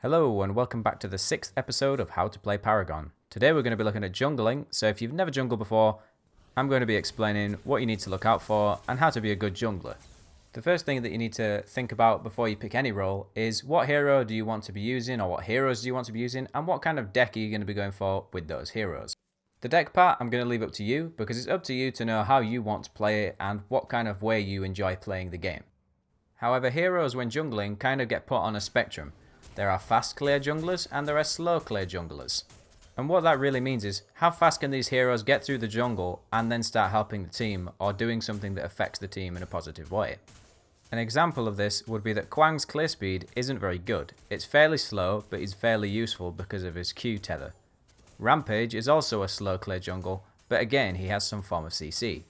Hello and welcome back to the 6th episode of How to Play Paragon. Today we're going to be looking at jungling, so if you've never jungled before, I'm going to be explaining what you need to look out for and how to be a good jungler. The first thing that you need to think about before you pick any role is what hero do you want to be using, or what heroes do you want to be using, and what kind of deck are you going to be going for with those heroes. The deck part I'm going to leave up to you because it's up to you to know how you want to play it and what kind of way you enjoy playing the game. However, heroes when jungling kind of get put on a spectrum. There are fast clear junglers and there are slow clear junglers. And what that really means is how fast can these heroes get through the jungle and then start helping the team or doing something that affects the team in a positive way. An example of this would be that Kwang's clear speed isn't very good. It's fairly slow, but he's fairly useful because of his Q tether. Rampage is also a slow clear jungle, but again he has some form of CC.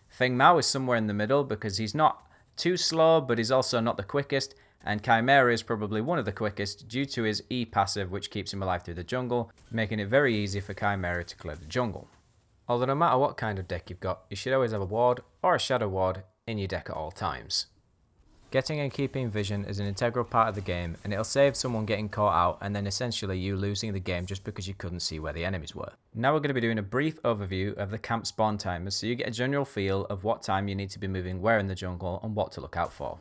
Feng Mao is somewhere in the middle because he's not too slow, but he's also not the quickest, and Chimera is probably one of the quickest due to his E passive, which keeps him alive through the jungle, making it very easy for Chimera to clear the jungle. Although no matter what kind of deck you've got, you should always have a ward or a shadow ward in your deck at all times. Getting and keeping vision is an integral part of the game, and it'll save someone getting caught out and then essentially you losing the game just because you couldn't see where the enemies were. Now we're going to be doing a brief overview of the camp spawn timers so you get a general feel of what time you need to be moving where in the jungle and what to look out for.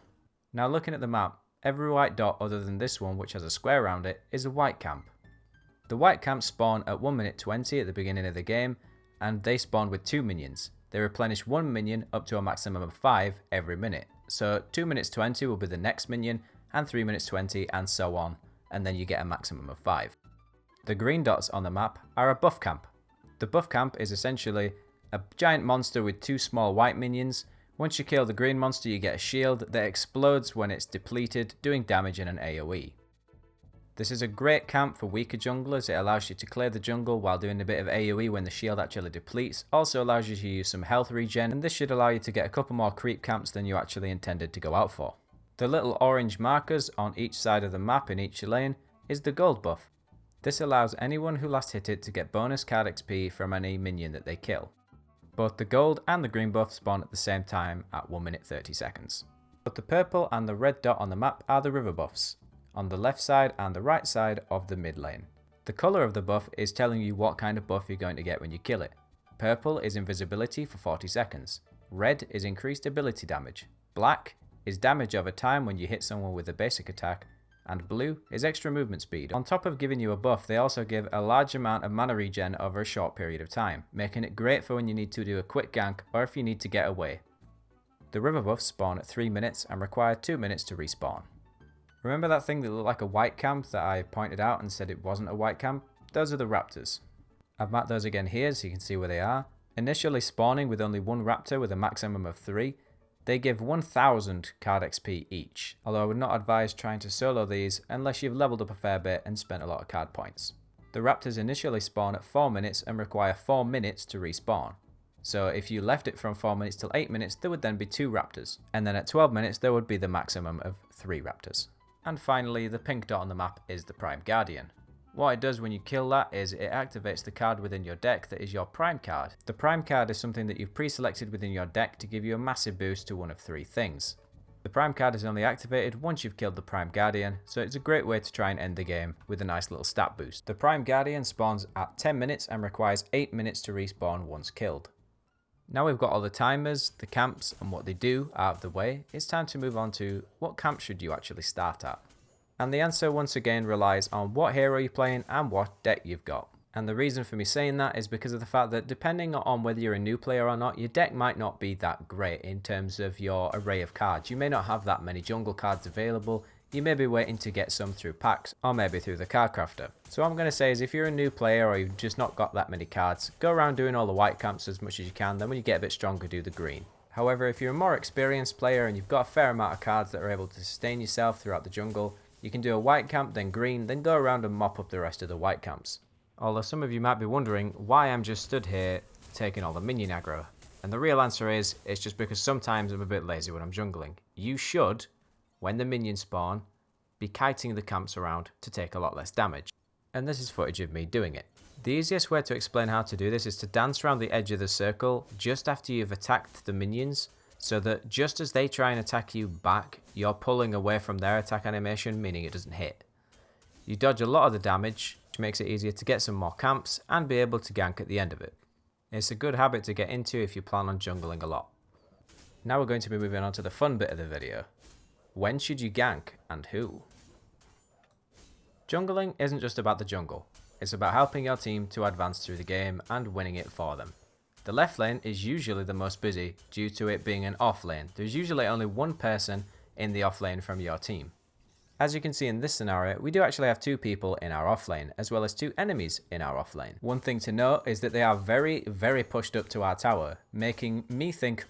Now looking at the map, every white dot other than this one, which has a square around it, is a white camp. The white camps spawn at 1 minute 20 at the beginning of the game, and they spawn with 2 minions. They replenish 1 minion up to a maximum of 5 every minute. So 2 minutes 20 will be the next minion, and 3 minutes 20 and so on, and then you get a maximum of 5. The green dots on the map are a buff camp. The buff camp is essentially a giant monster with 2 small white minions. Once you kill the green monster, you get a shield that explodes when it's depleted, doing damage in an AoE. This is a great camp for weaker junglers. It allows you to clear the jungle while doing a bit of AoE when the shield actually depletes. Also allows you to use some health regen, and this should allow you to get a couple more creep camps than you actually intended to go out for. The little orange markers on each side of the map in each lane is the gold buff. This allows anyone who last hit it to get bonus card XP from any minion that they kill. Both the gold and the green buff spawn at the same time at 1 minute 30 seconds. But the purple and the red dot on the map are the river buffs, on the left side and the right side of the mid lane. The colour of the buff is telling you what kind of buff you're going to get when you kill it. Purple is invisibility for 40 seconds. Red is increased ability damage. Black is damage over time when you hit someone with a basic attack. And blue is extra movement speed. On top of giving you a buff, they also give a large amount of mana regen over a short period of time, making it great for when you need to do a quick gank or if you need to get away. The river buffs spawn at 3 minutes and require 2 minutes to respawn. Remember that thing that looked like a white camp that I pointed out and said it wasn't a white camp? Those are the raptors. I've marked those again here so you can see where they are. Initially spawning with only 1 raptor with a maximum of 3, they give 1000 card XP each, although I would not advise trying to solo these unless you've leveled up a fair bit and spent a lot of card points. The raptors initially spawn at 4 minutes and require 4 minutes to respawn. So if you left it from 4 minutes till 8 minutes, there would then be 2 raptors, and then at 12 minutes there would be the maximum of 3 raptors. And finally, the pink dot on the map is the Prime Guardian. What it does when you kill that is it activates the card within your deck that is your Prime card. The Prime card is something that you've pre-selected within your deck to give you a massive boost to one of 3 things. The Prime card is only activated once you've killed the Prime Guardian, so it's a great way to try and end the game with a nice little stat boost. The Prime Guardian spawns at 10 minutes and requires 8 minutes to respawn once killed. Now we've got all the timers, the camps and what they do out of the way, it's time to move on to what camp should you actually start at. And the answer once again relies on what hero you're playing and what deck you've got. And the reason for me saying that is because of the fact that depending on whether you're a new player or not, your deck might not be that great in terms of your array of cards. You may not have that many jungle cards available, you may be waiting to get some through packs or maybe through the card crafter. So what I'm going to say is if you're a new player or you've just not got that many cards, go around doing all the white camps as much as you can, then when you get a bit stronger do the green. However, if you're a more experienced player and you've got a fair amount of cards that are able to sustain yourself throughout the jungle, you can do a white camp, then green, then go around and mop up the rest of the white camps. Although some of you might be wondering why I'm just stood here taking all the minion aggro. And the real answer is, it's just because sometimes I'm a bit lazy when I'm jungling. You should, when the minions spawn, be kiting the camps around to take a lot less damage. And this is footage of me doing it. The easiest way to explain how to do this is to dance around the edge of the circle just after you've attacked the minions, so that just as they try and attack you back, you're pulling away from their attack animation, meaning it doesn't hit. You dodge a lot of the damage, which makes it easier to get some more camps and be able to gank at the end of it. It's a good habit to get into if you plan on jungling a lot. Now we're going to be moving on to the fun bit of the video. When should you gank and who? Jungling isn't just about the jungle, it's about helping your team to advance through the game and winning it for them. The left lane is usually the most busy due to it being an off lane. There's usually only one person in the off lane from your team. As you can see in this scenario, we do actually have 2 people in our off lane, as well as 2 enemies in our off lane. One thing to note is that they are very, very pushed up to our tower, making me think,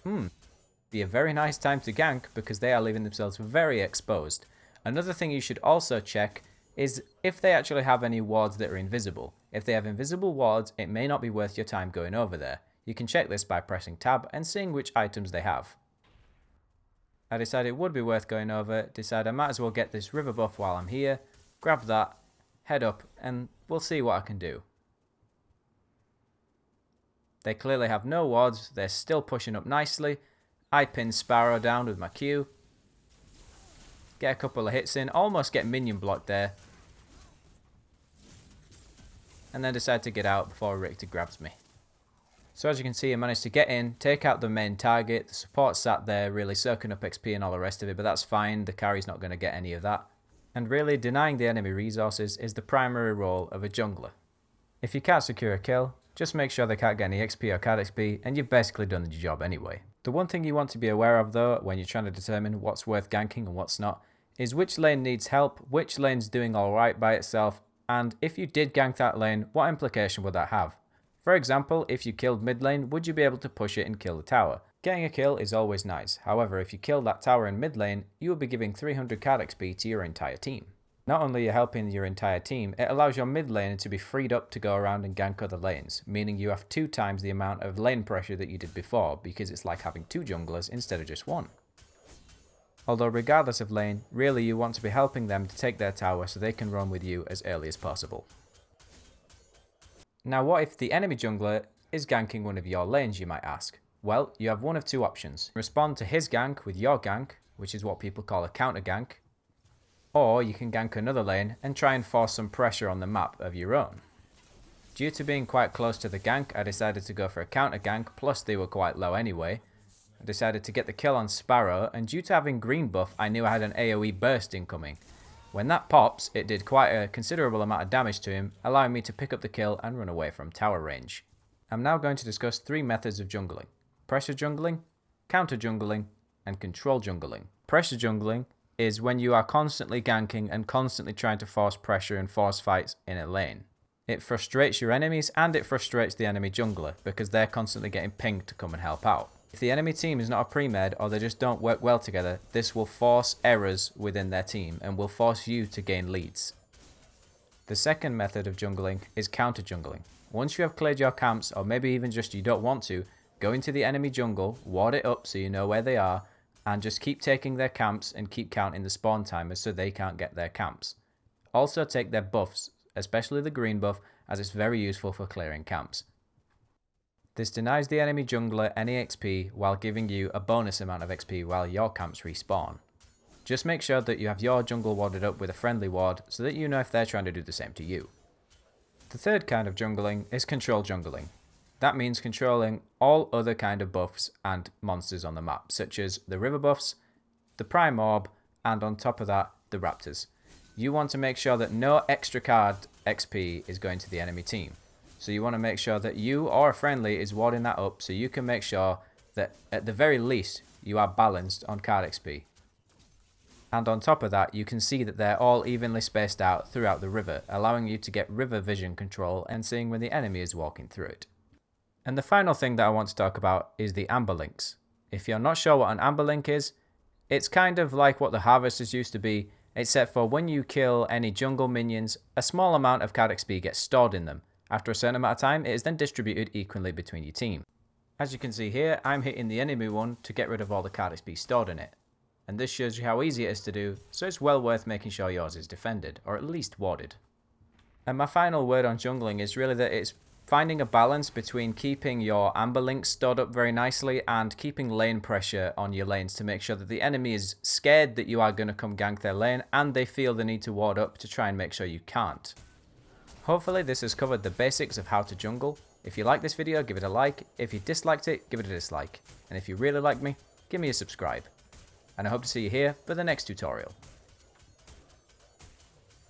be a very nice time to gank because they are leaving themselves very exposed. Another thing you should also check is if they actually have any wards that are invisible. If they have invisible wards, it may not be worth your time going over there. You can check this by pressing tab and seeing which items they have. I decided it would be worth going over, decided I might as well get this river buff while I'm here, grab that, head up, and we'll see what I can do. They clearly have no wards, they're still pushing up nicely. I pin Sparrow down with my Q. Get a couple of hits in, almost get minion blocked there. And then decide to get out before Richter grabs me. So as you can see, I managed to get in, take out the main target. The support sat there really soaking up XP and all the rest of it, but that's fine. The carry's not going to get any of that. And really, denying the enemy resources is the primary role of a jungler. If you can't secure a kill, just make sure they can't get any XP or card XP, and you've basically done the job anyway. The one thing you want to be aware of though, when you're trying to determine what's worth ganking and what's not, is which lane needs help, which lane's doing alright by itself, and if you did gank that lane, what implication would that have? For example, if you killed mid lane, would you be able to push it and kill the tower? Getting a kill is always nice, however if you kill that tower in mid lane, you will be giving 300 card XP to your entire team. Not only are you helping your entire team, it allows your mid laner to be freed up to go around and gank other lanes, meaning you have 2 times the amount of lane pressure that you did before, because it's like having 2 junglers instead of just 1. Although regardless of lane, really you want to be helping them to take their tower so they can run with you as early as possible. Now what if the enemy jungler is ganking one of your lanes, you might ask? Well, you have one of 2 options. Respond to his gank with your gank, which is what people call a counter gank, or you can gank another lane and try and force some pressure on the map of your own. Due to being quite close to the gank, I decided to go for a counter gank, plus they were quite low anyway. I decided to get the kill on Sparrow, and due to having green buff, I knew I had an AoE burst incoming. When that pops, it did quite a considerable amount of damage to him, allowing me to pick up the kill and run away from tower range. I'm now going to discuss 3 methods of jungling: pressure jungling, counter jungling, and control jungling. Pressure jungling is when you are constantly ganking and constantly trying to force pressure and force fights in a lane. It frustrates your enemies and it frustrates the enemy jungler because they're constantly getting pinged to come and help out. If the enemy team is not a pre-med or they just don't work well together, this will force errors within their team and will force you to gain leads. The second method of jungling is counter jungling. Once you have cleared your camps, or maybe even just you don't want to, go into the enemy jungle, ward it up so you know where they are, and just keep taking their camps and keep counting the spawn timers so they can't get their camps. Also take their buffs, especially the green buff, as it's very useful for clearing camps. This denies the enemy jungler any XP while giving you a bonus amount of XP while your camps respawn. Just make sure that you have your jungle warded up with a friendly ward so that you know if they're trying to do the same to you. The third kind of jungling is control jungling. That means controlling all other kind of buffs and monsters on the map, such as the river buffs, the prime orb, and on top of that, the raptors. You want to make sure that no extra card XP is going to the enemy team. So you want to make sure that you or a friendly is warding that up so you can make sure that at the very least you are balanced on card XP. And on top of that, you can see that they're all evenly spaced out throughout the river, allowing you to get river vision control and seeing when the enemy is walking through it. And the final thing that I want to talk about is the amber links. If you're not sure what an amber link is, it's kind of like what the harvesters used to be, except for when you kill any jungle minions, a small amount of card XP gets stored in them. After a certain amount of time, it is then distributed equally between your team. As you can see here, I'm hitting the enemy one to get rid of all the card XP stored in it. And this shows you how easy it is to do, so it's well worth making sure yours is defended, or at least warded. And my final word on jungling is really that it's finding a balance between keeping your amber links stored up very nicely and keeping lane pressure on your lanes to make sure that the enemy is scared that you are going to come gank their lane and they feel the need to ward up to try and make sure you can't. Hopefully this has covered the basics of how to jungle. If you like this video, give it a like. If you disliked it, give it a dislike. And if you really like me, give me a subscribe. And I hope to see you here for the next tutorial.